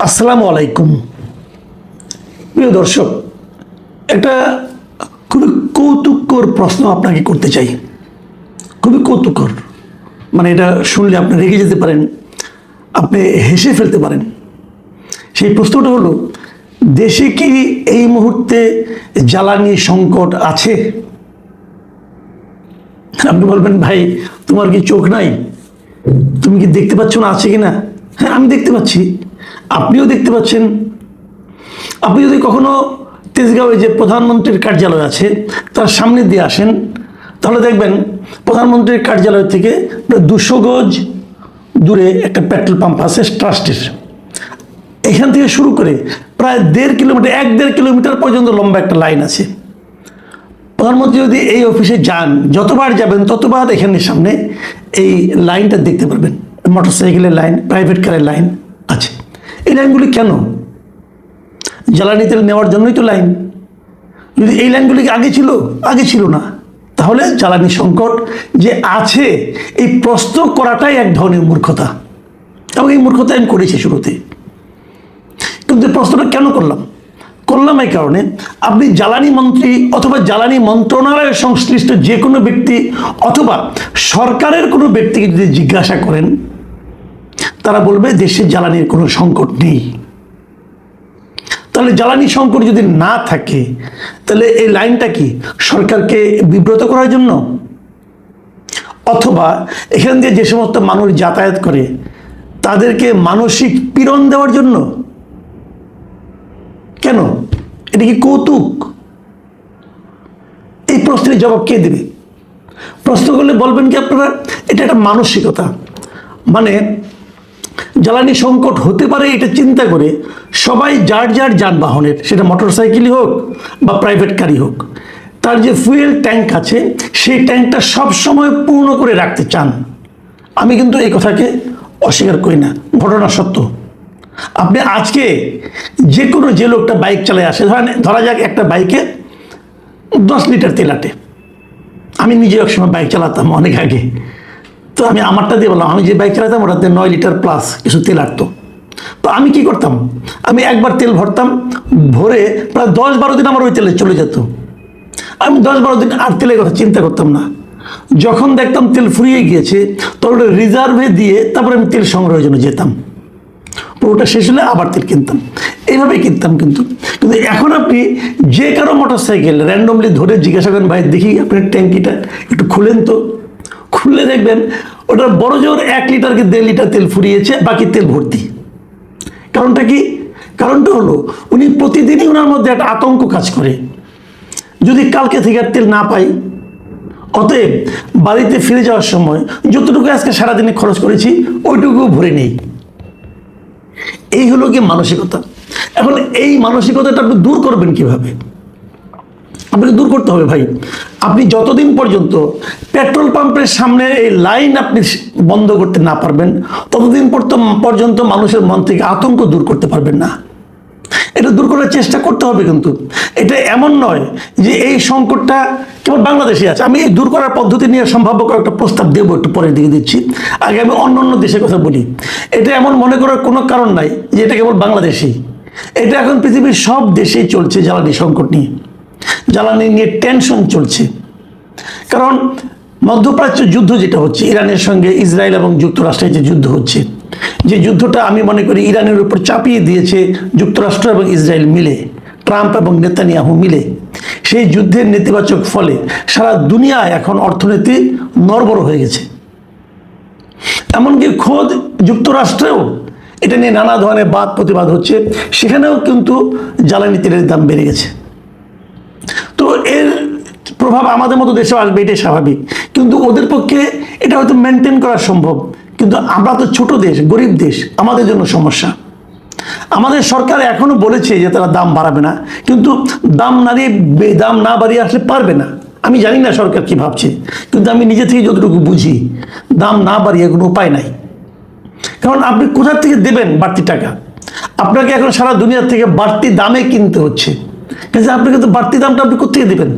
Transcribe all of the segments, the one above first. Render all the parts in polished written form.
আসসালামু আলাইকুম। প্রিয় দর্শক, একটা খুবই কৌতুককর প্রশ্ন আপনাকে করতে চাই। খুবই কৌতুককর, মানে এটা শুনলে আপনি রেগে যেতে পারেন, আপনি হেসে ফেলতে পারেন। সেই প্রশ্নটা হলো, দেশে কি এই মুহূর্তে জ্বালানি সংকট আছে? আপনি বলবেন, ভাই তোমার কি চোখ নাই? তুমি কি দেখতে পাচ্ছ না আছে কিনা? হ্যাঁ, আমি দেখতে পাচ্ছি, আপনিও দেখতে পাচ্ছেন। আপনি যদি কখনো তেজগাঁওয়ে যে প্রধানমন্ত্রীর কার্যালয় আছে তার সামনে দিয়ে আসেন, তাহলে দেখবেন প্রধানমন্ত্রীর কার্যালয় থেকে প্রায় 200 গজ দূরে একটা পেট্রোল পাম্প আছে ট্রাস্টের। এখান থেকে শুরু করে প্রায় 1.5 কিলোমিটার পর্যন্ত লম্বা একটা লাইন আছে। প্রধানমন্ত্রী যদি এই অফিসে যান, যতবার যাবেন ততবার এখানে সামনে এই লাইনটা দেখতে পারবেন। মোটরসাইকেলের লাইন, প্রাইভেট কারের লাইন আছে। এই লাইনগুলি কেন? জ্বালানি তেল নেওয়ার জন্যই তো লাইন। যদি এই লাইনগুলি আগে ছিল না, তাহলে জ্বালানি সংকট যে আছে এই প্রশ্ন করাটাই এক ধরনের মূর্খতা, এবং এই মূর্খতা আমি করেছি শুরুতে। কিন্তু প্রশ্নটা কেন করলাম এই কারণে, আপনি জ্বালানি মন্ত্রী অথবা জ্বালানি মন্ত্রণালয়ের সংশ্লিষ্ট যে কোনো ব্যক্তি অথবা সরকারের কোনো ব্যক্তিকে যদি জিজ্ঞাসা করেন, তারা বলবে দেশে জ্বালানির কোনো সংকট নেই। তাহলে জ্বালানি সংকট যদি না থাকে, তাহলে এই লাইনটা কি সরকারকে বিব্রত করার জন্য, অথবা এখান দিয়ে যে সমস্ত মানুষ যাতায়াত করে তাদেরকে মানসিক পীড়ন দেওয়ার জন্য? কেন? এটা কি কৌতুক? এই প্রশ্নের জবাব কে দেবে? প্রশ্ন করলে বলবেন কি আপনারা, এটা একটা মানসিকতা। মানে জ্বালানি সংকট হতে পারে এটা চিন্তা করে সবাই যার যার যানবাহনের, সেটা মোটরসাইকেলই হোক বা প্রাইভেট গাড়ি হোক, তার যে ফুয়েল ট্যাঙ্ক আছে সেই ট্যাঙ্কটা সবসময় পূর্ণ করে রাখতে চান। আমি কিন্তু এই কথাকে অস্বীকার করি না, ঘটনা সত্য। আপনি আজকে যে লোকটা বাইক চালায় আসে, ধরা যাক একটা বাইকে 10 লিটার তেল আটে। আমি নিজে একসময় বাইক চালাতাম অনেক আগে, তো আমি আমারটা দিয়ে বললাম, আমি যে বাইক চালাতাম ওটাতে 9 লিটার প্লাস কিছু তেল আটতো। তো আমি কি করতাম, আমি একবার তেল ভরতাম, ভরে প্রায় 10-12 দিন আমার ওই তেলে চলে যেত। আমি 10-12 দিন আর তেলের কথা চিন্তা করতাম না। যখন দেখতাম তেল ফুরিয়ে গিয়েছে, তখন ওটা রিজার্ভে দিয়ে তারপরে আমি তেল সংগ্রহের জন্য যেতাম। পুরোটা শেষ হলে আবার তেল কিনতাম, এইভাবেই কিনতাম। কিন্তু এখন আপনি যে কারো মোটরসাইকেল র্যান্ডমলি ধরে জিজ্ঞাসা করেন, ভাই দেখি আপনার ট্যাঙ্কিটা একটু খুলেন তো, খুললে দেখবেন ওটার বড় জোর 1 লিটার কি 1.5 লিটার তেল ফুরিয়েছে, বাকি তেল ভর্তি। কারণটা কি? কারণটা হলো উনি প্রতিদিনই ওনার মধ্যে একটা আতঙ্ক কাজ করে, যদি কালকে থেকে আর তেল না পাই। অতএব বাড়িতে ফিরে যাওয়ার সময় যতটুকু আজকে সারাদিনে খরচ করেছি ওইটুকু ভরে নেই। এই হলো কি মানসিকতা। এখন এই মানসিকতাটা আপনি দূর করবেন কিভাবে? আপনাকে দূর করতে হবে ভাই, আপনি যতদিন পর্যন্ত পেট্রোল পাম্পের সামনে এই লাইন আপনি বন্ধ করতে না পারবেন, ততদিন পর্যন্ত মানুষের মন থেকে আতঙ্ক দূর করতে পারবেন না। এটা দূর করার চেষ্টা করতে হবে। কিন্তু এটা এমন নয় যে এই সংকটটা কেবল বাংলাদেশে আছে। আমি এই দূর করার পদ্ধতি নিয়ে সম্ভাব্য কয়েকটা প্রস্তাব দেবো, একটু পরের দিকে দিচ্ছি। আগে আমি অন্য দেশের কথা বলি। এটা এমন মনে করার কোনো কারণ নাই যে এটা কেবল বাংলাদেশেই। এটা এখন পৃথিবীর সব দেশেই চলছে জ্বালানি সংকট নিয়ে, জ্বালানি নিয়ে টেনশন চলছে। কারণ মধ্যপ্রাচ্য যুদ্ধ যেটা হচ্ছে, ইরানের সঙ্গে ইসরায়েল এবং যুক্তরাষ্ট্রের যে যুদ্ধ হচ্ছে, যে যুদ্ধটা আমি মনে করি ইরানের উপর চাপিয়ে দিয়েছে যুক্তরাষ্ট্র এবং ইসরায়েল মিলে, ট্রাম্প এবং নেতানিয়াহু মিলে, সেই যুদ্ধের নেতিবাচক ফলে সারা দুনিয়ায় এখন অর্থনীতি নড়বড় হয়ে গেছে। এমনকি খোদ যুক্তরাষ্ট্রেও এটা নিয়ে নানা ধরনের বাদ প্রতিবাদ হচ্ছে, সেখানেও কিন্তু জ্বালানি তেলের দাম বেড়ে গেছে। তো এর প্রভাব আমাদের মতো দেশেও আসবে, এটাই স্বাভাবিক। কিন্তু ওদের পক্ষে এটা হয়তো মেনটেন করা সম্ভব, কিন্তু আমরা তো ছোট দেশ, গরিব দেশ, আমাদের জন্য সমস্যা। আমাদের সরকার এখনো বলেছে যে তারা দাম বাড়াবে না, কিন্তু দাম না বাড়িয়ে আসলে পারবে না। আমি জানি না সরকার কি ভাবছে, কিন্তু আমি নিজে থেকে যতটুকু বুঝি, দাম না বাড়িয়ে কোনো উপায় নাই। কারণ আপনি কোথা থেকে দেবেন বাড়তি টাকা? আপনাকে এখন সারা দুনিয়ার থেকে বাড়তি দামে কিনতে হচ্ছে, কিন্তু আপনাকে তো বাড়তি দামটা আপনি কোথা থেকে দেবেন?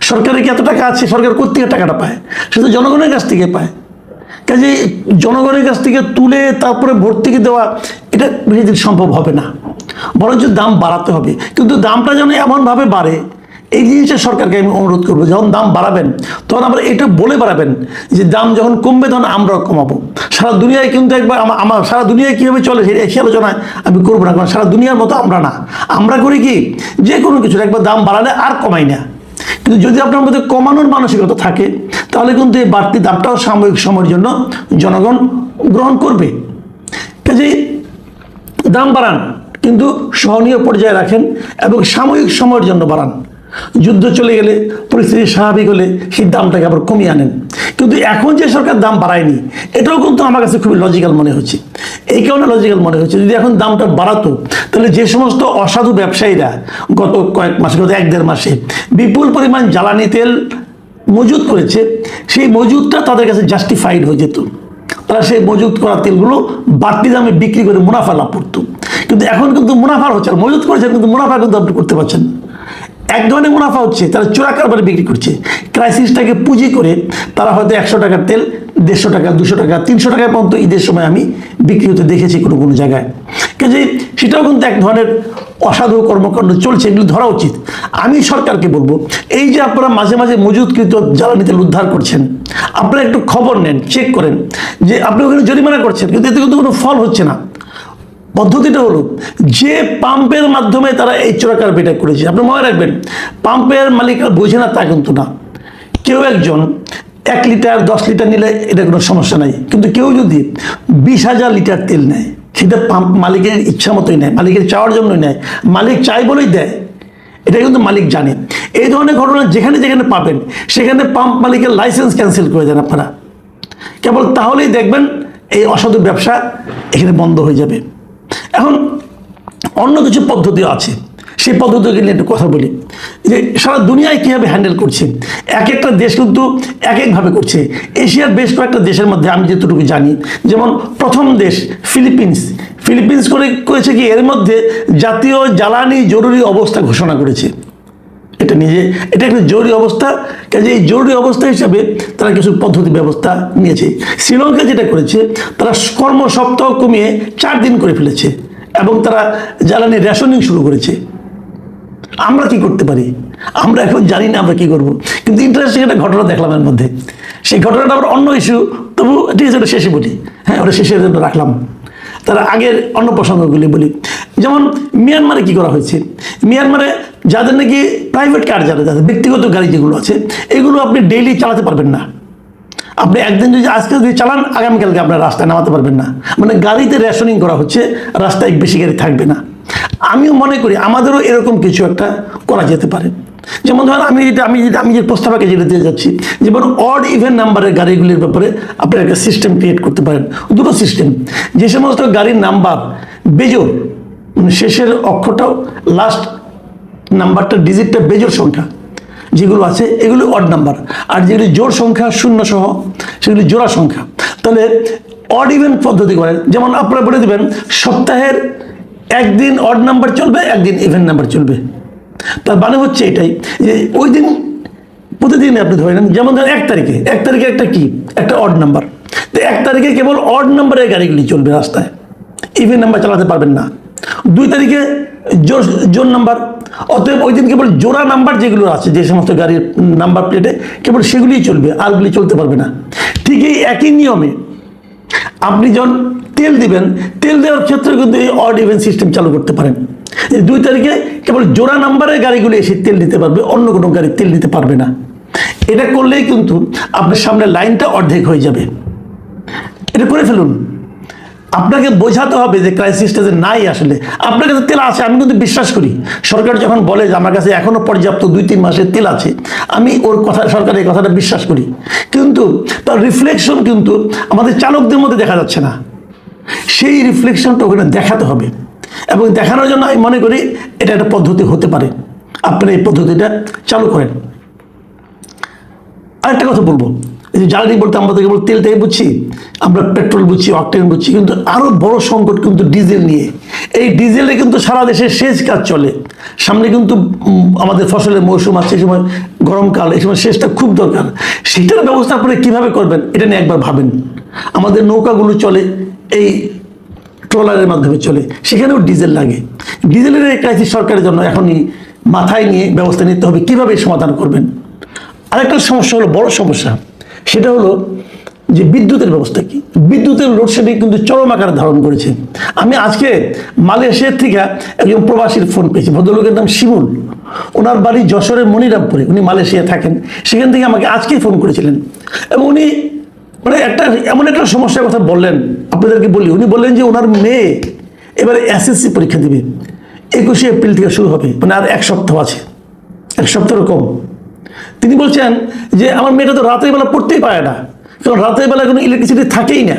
সরকারের কি এত টাকা আছে? সরকার কোথা থেকে টাকাটা পায়? সে তো জনগণের কাছ থেকে পায়। কাজে জনগণের কাছ থেকে তুলে তারপরে ভর্তুকি দেওয়া এটা বেশি দিন সম্ভব হবে না, বরঞ্চ দাম বাড়াতে হবে। কিন্তু দামটা যেন এমনভাবে বাড়ে, এই জিনিসটা সরকারকে আমি অনুরোধ করবো, যখন দাম বাড়াবেন তখন আমরা এটা বলে বাড়াবেন যে দাম যখন কমবে তখন আমরাও কমাবো। সারা দুনিয়ায় কিন্তু একবার আমার সারা দুনিয়ায় কীভাবে চলে সেই আলোচনায় আমি করবো না, কারণ সারা দুনিয়ার মতো আমরা না। আমরা করি কি, যে কোনো কিছুর একবার দাম বাড়ালে আর কমাই না। কিন্তু যদি আপনার মধ্যে কমানোর মানসিকতা থাকে তাহলে কিন্তু এই বাড়তি দামটাও সাময়িক সময়ের জন্য জনগণ গ্রহণ করবে। কাজেই দাম বাড়ান, কিন্তু সহনীয় পর্যায়ে রাখেন এবং সাময়িক সময়ের জন্য বাড়ান। যুদ্ধ চলে গেলে, পরিস্থিতি স্বাভাবিক হলে সেই দামটাকে আবার কমিয়ে আনেন। কিন্তু এখন যে সরকার দাম বাড়ায়নি, এটাও কিন্তু আমার কাছে খুবই লজিক্যাল মনে হচ্ছে। এই কারণে লজিক্যাল মনে হচ্ছে, যদি এখন দামটা বাড়াতো তাহলে যে সমস্ত অসাধু ব্যবসায়ীরা গত কয়েক মাসে, গত 1-1.5 মাসে বিপুল পরিমাণ জ্বালানি তেল মজুত করেছে, সেই মজুতটা তাদের কাছে জাস্টিফাইড হয়ে যেত। তারা সেই মজুত করা তেলগুলো বাড়তি দামে বিক্রি করে মুনাফা লাভ করতো। কিন্তু এখন কিন্তু মুনাফা হচ্ছে, মজুত করেছেন কিন্তু মুনাফা কিন্তু আপনি করতে পারছেন। এক ধরনের মুনাফা হচ্ছে, তারা চোরা কারবারে বিক্রি করছে। ক্রাইসিসটাকে পুঁজি করে তারা হয়তো 100 টাকার তেল 150 টাকা, 200 টাকা, 300 টাকা পর্যন্ত ঈদের সময় আমি বিক্রি হতে দেখেছি কোনো কোনো জায়গায়। কাজে সেটাও কিন্তু এক ধরনের অসাধু কর্মকাণ্ড চলছে, এগুলো ধরা উচিত। আমি সরকারকে বলবো, এই যে আপনারা মাঝে মাঝে মজুতকৃত জ্বালানি তেল উদ্ধার করছেন, আপনারা একটু খবর নেন, চেক করেন যে আপনি ওখানে জরিমানা করছেন, কিন্তু এতে কিন্তু কোনো ফল হচ্ছে না। পদ্ধতিটা হলো যে পাম্পের মাধ্যমে তারা এই চোরাকারবারিটা করেছে, আপনি মনে রাখবেন, পাম্পের মালিকরা বোঝে না তা কিন্তু না। কেউ একজন 1 লিটার 10 লিটার নিলে এটা কোনো সমস্যা নাই, কিন্তু কেউ যদি 20,000 লিটার তেল নেয়, সেটা পাম্প মালিকের ইচ্ছা মতোই নেয়, মালিকের চাওয়ার জন্যই নেয়, মালিক চাই বলেই দেয়, এটা কিন্তু মালিক জানে। এই ধরনের ঘটনা যেখানে যেখানে পাবেন সেখানে পাম্প মালিকের লাইসেন্স ক্যান্সেল করে দেন আপনারা, কেবল তাহলেই দেখবেন এই অসাধু ব্যবসা এখানে বন্ধ হয়ে যাবে। এখন অন্য কিছু পদ্ধতিও আছে, সেই পদ্ধতিকে নিয়ে একটু কথা বলি যে সারা দুনিয়ায় কীভাবে হ্যান্ডেল করছে। এক একটা দেশ কিন্তু এক একভাবে করছে। এশিয়ার বেশ কয়েকটা দেশের মধ্যে আমি যেটুকু জানি, যেমন প্রথম দেশ ফিলিপিন্স করেছে কি, এর মধ্যে জাতীয় জ্বালানি জরুরি অবস্থা ঘোষণা করেছে। এটা একটা জরুরি অবস্থা, কাজে এই জরুরি অবস্থা হিসাবে তারা কিছু পদ্ধতি ব্যবস্থা নিয়েছে। শ্রীলঙ্কা যেটা করেছে, তারা কর্মসপ্তাহ কমিয়ে 4 দিন করে ফেলেছে এবং তারা জ্বালানি রেশনিং শুরু করেছে। আমরা কি করতে পারি? আমরা এখন জানি না আমরা কি করব, কিন্তু ইন্টারেস্টিং একটা ঘটনা দেখলাম এর মধ্যে। সেই ঘটনাটা আবার অন্য ইস্যু, তবু ঠিক আছে, ওটা শেষে বলি। হ্যাঁ, ওটা শেষের জন্য রাখলাম, তারা আগের অন্য প্রসঙ্গগুলি বলি। যেমন মিয়ানমারে কি করা হয়েছে, মিয়ানমারে যাদের নাকি প্রাইভেট কার, যাদের ব্যক্তিগত গাড়ি যেগুলো আছে, এগুলো আপনি ডেইলি চালাতে পারবেন না। আপনি একদিন যদি আজকে যদি চালান, আগামীকালকে আপনার রাস্তায় নামাতে পারবেন না। মানে গাড়িতে রেশনিং করা হচ্ছে, রাস্তায় বেশি গাড়ি থাকবে না। আমিও মনে করি আমাদেরও এরকম কিছু একটা করা যেতে পারে। যেমন ধরেন আমি যে প্রস্তাবকে যেটা দিয়ে যাচ্ছি, যেমন অড ইভেন নাম্বারের গাড়িগুলির ব্যাপারে আপনি একটা সিস্টেম ক্রিয়েট করতে পারেন। দুটো সিস্টেম, যে সমস্ত গাড়ির নাম্বার বেজোড়, মানে শেষের অক্ষরটাও লাস্ট নাম্বারটা ডিজিটটা বেজোড় সংখ্যা যেগুলো আছে, এগুলো অড নাম্বার, আর যেগুলি জোড় সংখ্যা 0 সহ সেগুলি জোড়া সংখ্যা। তাহলে অড ইভেন পদ্ধতি করেন, যেমন আপনারা বলে দেবেন সপ্তাহের একদিন অড নাম্বার চলবে, একদিন ইভেন নাম্বার চলবে। তার মানে হচ্ছে এটাই যে ওই দিন প্রতিদিন আপনি ধরে নেন, যেমন ধরেন 1 তারিখে একটা অড নাম্বার, তো 1 তারিখে কেবল অড নাম্বারের গাড়িগুলি চলবে রাস্তায়, ইভেন নাম্বার চালাতে পারবেন না। 2 তারিখে জোড় নাম্বার, অতএব ওই দিন কেবল জোড়া নাম্বার যেগুলো আছে, যে সমস্ত গাড়ির নাম্বার প্লেটে, কেবল সেগুলিই চলবে, আরগুলি চলতে পারবে না। ঠিক এই একই নিয়মে আপনি যখন তেল দিবেন, তেল দেওয়ার ক্ষেত্রে কিন্তু এই অড ইভেন সিস্টেম চালু করতে পারেন। 2 তারিখে কেবল জোড়া নাম্বারের গাড়িগুলি এসে তেল দিতে পারবে, অন্য কোনো গাড়ি তেল দিতে পারবে না। এটা করলেই কিন্তু আপনার সামনে লাইনটা অর্ধেক হয়ে যাবে। এটা করে ফেলুন। আপনাকে বোঝাতে হবে যে ক্রাইসিসটা যে নাই, আসলে আপনার কাছে তেল আছে। আমি কিন্তু বিশ্বাস করি, সরকার যখন বলে যে আমার কাছে এখনো পর্যাপ্ত 2-3 মাসের তেল আছে, আমি ওর কথা, সরকার এই কথাটা বিশ্বাস করি, কিন্তু তার রিফ্লেকশন কিন্তু আমাদের চালকদের মধ্যে দেখা যাচ্ছে না। সেই রিফ্লেকশনটা ওখানে দেখাতে হবে, এবং দেখানোর জন্য আমি মনে করি এটা একটা পদ্ধতি হতে পারে। আপনারা এই পদ্ধতিটা চালু করেন। আরেকটা কথা বলবো, এই যে জ্বালানি বলতে আমরা তো কেবল তেলটাই বুঝছি, আমরা পেট্রোল বুঝছি, অকটেন বুঝছি, কিন্তু আরও বড় সংকট কিন্তু ডিজেল নিয়ে। এই ডিজেলে কিন্তু সারা দেশে সেচ কাজ চলে, সামনে কিন্তু আমাদের ফসলের মৌসুম আছে, এই সময় গরমকাল, এই সময় সেচটা খুব দরকার। সেটার ব্যবস্থা আপনারা কীভাবে করবেন এটা নিয়ে একবার ভাবেন। আমাদের নৌকাগুলো চলে এই ট্রলারের মাধ্যমে চলে, সেখানেও ডিজেল লাগে। ডিজেলের এই ক্রাইসিস সরকারের জন্য এখনই মাথায় নিয়ে ব্যবস্থা নিতে হবে কীভাবে সমাধান করবেন। আরেকটা সমস্যা হলো, বড় সমস্যা, সেটা হলো যে বিদ্যুতের ব্যবস্থা কি। বিদ্যুতের লোডশেডিং কিন্তু চরম আকারে ধারণ করেছে। আমি আজকে মালয়েশিয়ার থেকে একজন প্রবাসীর ফোন পেয়েছি, ভদ্রলোকের নাম শিমুল, ওনার বাড়ি যশোরের মনিরামপুরে, উনি মালয়েশিয়া থাকেন। সেখান থেকে আমাকে আজকেই ফোন করেছিলেন এবং উনি মানে এমন একটা সমস্যার কথা বললেন, আপনাদেরকে বলি। উনি বললেন যে ওনার মেয়ে এবারে এসএসসি পরীক্ষা দিবে, 21শে এপ্রিল থেকে শুরু হবে, মানে আর 1 সপ্তাহ আছে, 1 সপ্তাহের কম। তিনি বলছেন যে আমার মেয়েটা তো রাতের বেলা পড়তেই পারে না, কারণ রাতের বেলা কোনো ইলেকট্রিসিটি থাকেই না।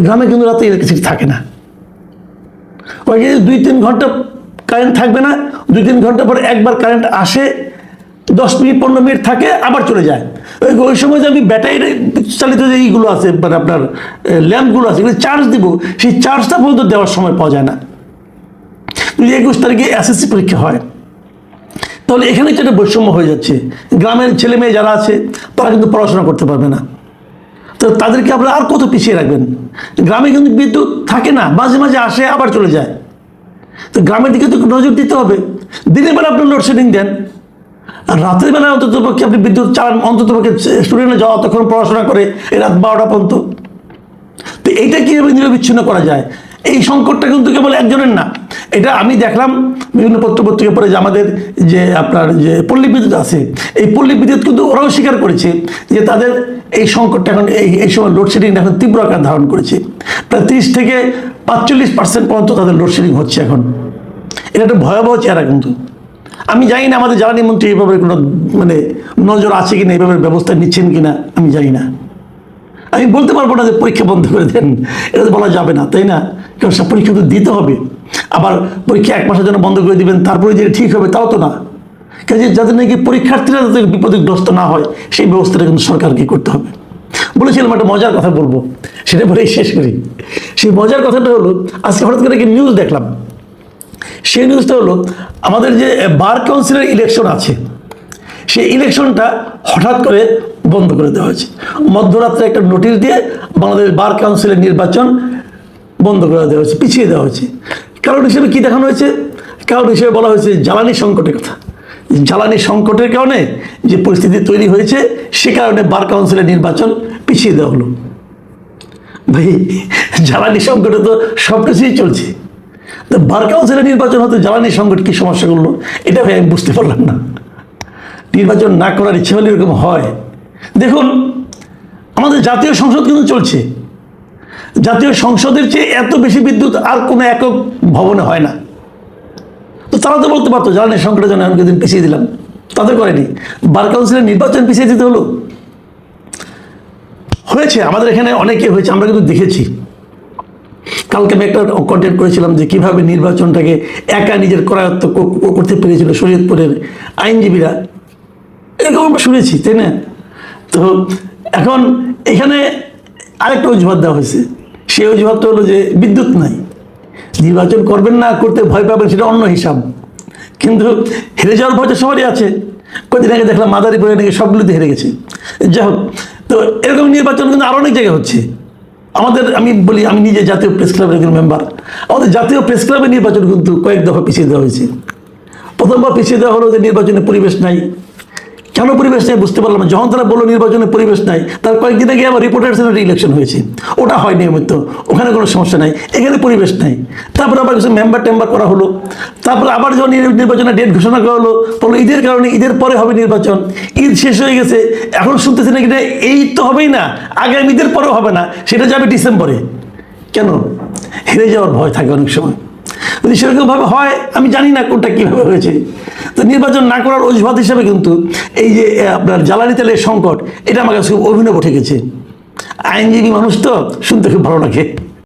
গ্রামে কিন্তু রাতে ইলেকট্রিসিটি থাকে না, ওই 2-3 ঘন্টা কারেন্ট থাকবে না, 2-3 ঘন্টা পর একবার কারেন্ট আসে, 10 মিনিট 15 মিনিট থাকে, আবার চলে যায়। ওই সময় যে আমি ব্যাটারি চালিত যে এইগুলো আছে, মানে আপনার ল্যাম্পগুলো আছে, এগুলো চার্জ দিব, সেই চার্জটা পর্যন্ত দেওয়ার সময় পাওয়া যায় না। 21 তারিখে এসএসসি পরীক্ষা হয়, তাহলে এখানে একটা বৈষম্য হয়ে যাচ্ছে। গ্রামের ছেলে মেয়ে যারা আছে তারা কিন্তু পড়াশোনা করতে পারবে না, তো তাদেরকে আপনারা আর কত পিছিয়ে রাখবেন। গ্রামে কিন্তু বিদ্যুৎ থাকে না, মাঝে মাঝে আসে আবার চলে যায়। তো গ্রামের দিকে তো নজর দিতে হবে। দিনের বেলা আপনি লোডশেডিং দেন, আর রাতের বেলা অন্তত পক্ষে আপনি বিদ্যুৎ চালান, অন্তত পক্ষে স্টুডেন্টরা যাওয়া তখন পড়াশোনা করে এই রাত 12টা পর্যন্ত। তো এইটা কীভাবে নিরবিচ্ছিন্ন করা যায়? এই সংকটটা কিন্তু কেবল একজনের না, এটা আমি দেখলাম বিভিন্ন পত্রপত্রিকা পড়ে যে আমাদের যে আপনার যে পল্লী বিদ্যুৎ আছে, এই পল্লী বিদ্যুৎ কিন্তু ওরাও স্বীকার করেছে যে তাদের এই সংকটটা এখন এই সময় লোডশেডিং এখন তীব্র আকার ধারণ করেছে। প্রায় 30 থেকে 45% পর্যন্ত তাদের লোডশেডিং হচ্ছে এখন। এটা একটা ভয়াবহ চেহারা কিন্তু। আমি জানি না আমাদের জ্বালানি মন্ত্রী এইভাবে কোনো মানে নজর আছে কিনা, এইভাবে ব্যবস্থা নিচ্ছেন কিনা আমি জানি না। আমি বলতে পারবো না যে পরীক্ষা বন্ধ করে দেন, এটা তো বলা যাবে না, তাই না? কারণ সব পরীক্ষা তো দিতে হবে। আবার পরীক্ষা 1 মাসের জন্য বন্ধ করে দিবেন, তারপরে যে ঠিক হবে তাও তো না। কাজে যাদের নাকি পরীক্ষার্থীরা যাতে বিপদগ্রস্ত না হয় সেই ব্যবস্থাটা কিন্তু সরকারকে করতে হবে। বলেছিলাম একটা মজার কথা বলবো, সেটা বলেই শেষ করি। সেই মজার কথাটা হলো, আজকে হঠাৎ করে একটা নিউজ দেখলাম। সেই নিউজটা হলো আমাদের যে বার কাউন্সিলের ইলেকশন আছে, সেই ইলেকশনটা হঠাৎ করে বন্ধ করে দেওয়া হয়েছে। মধ্যরাত্রে একটা নোটিশ দিয়ে বাংলাদেশ বার কাউন্সিলের নির্বাচন বন্ধ করে দেওয়া হয়েছে, পিছিয়ে দেওয়া হয়েছে। কারণ হিসেবে কি দেখানো হয়েছে? কারণ হিসেবে বলা হয়েছে জ্বালানি সংকটের কথা। জ্বালানি সংকটের কারণে যে পরিস্থিতি তৈরি হয়েছে, সে কারণে বার কাউন্সিলের নির্বাচন পিছিয়ে দেওয়া হলো। ভাই, জ্বালানি সংকটে তো সব কিছুই চলছে, তো বার কাউন্সিলের নির্বাচন হতে জ্বালানি সংকট কি সমস্যা করলো, এটা ভাই আমি বুঝতে পারলাম না। নির্বাচন না করার ইচ্ছে হলে এরকম হয়? দেখুন, আমাদের জাতীয় সংসদ কিন্তু চলছে। জাতীয় সংসদের চেয়ে এত বেশি বিদ্যুৎ আর কোনো একক ভবনে হয় না। তো তারা তো বলতে পারতো জ্বালানি সংকটের জন্য আমি দিন পিছিয়ে দিলাম, তাদের করেনি। বার কাউন্সিলের নির্বাচন পিছিয়ে দিতে হলো। হয়েছে, আমাদের এখানে অনেকে হয়েছে, আমরা কিন্তু দেখেছি। কালকে আমি একটা কন্টেন্ট করেছিলাম যে কীভাবে নির্বাচনটাকে একা নিজের করায়ত্ত করতে পেরেছিল শরীয়তপুরের আইনজীবীরা, এরকম আমরা শুনেছি, তাই না? তো এখন এখানে আরেকটা অজুহাত দেওয়া হয়েছে। সেই অজুহাতটা হলো যে বিদ্যুৎ নাই, নির্বাচন করবেন না, করতে ভয় পাবেন, সেটা অন্য হিসাব। কিন্তু হেরে যাওয়ার ভয়টা সবারই আছে। কদিন আগে দেখলাম মাদারীপুরে নাকি সবগুলোতে হেরে গেছে। যাই হোক, তো এরকম নির্বাচন কিন্তু আরও অনেক জায়গায় হচ্ছে। আমি বলি, আমি নিজে জাতীয় প্রেস ক্লাবের একজন মেম্বার। আমাদের জাতীয় প্রেস ক্লাবের নির্বাচন কিন্তু কয়েক দফা পিছিয়ে দেওয়া হয়েছে। প্রথমবার পিছিয়ে দেওয়া হলো যে নির্বাচনের পরিবেশ নাই। কেন পরিবেশ নেই বুঝতে পারলাম না। যখন তারা বললো নির্বাচনের পরিবেশ নাই, তার কয়েকদিন আগে আবার রিপোর্টার সেনেটের ইলেকশন হয়েছে, ওটা হয় নিয়মিত, ওখানে কোনো সমস্যা নাই, এখানে পরিবেশ নাই। তারপর আবার কিছু মেম্বার টেম্বার করা হলো, তারপর আবার যখন নির্বাচনের ডেট ঘোষণা করা হলো, বললো ঈদের কারণে ঈদের পরে হবে নির্বাচন। ঈদ শেষ হয়ে গেছে, এখন শুনতেছি নাকি না এই তো হবেই না, আগামী ঈদের পরেও হবে না, সেটা যাবে ডিসেম্বরে। কেন? হেরে যাওয়ার ভয় থাকে অনেক সময়। যদি সেরকমভাবে হয়, আমি জানি না কোনটা কীভাবে হয়েছে। তো নির্বাচন না করার অজুহাত হিসাবে কিন্তু এই যে আপনার জ্বালানি তেলের সংকট, এটা আমার কাছে খুব অভিনব ঠেকেছে। আইনজীবী মানুষ তো শুনতে খুব ভালো লাগে।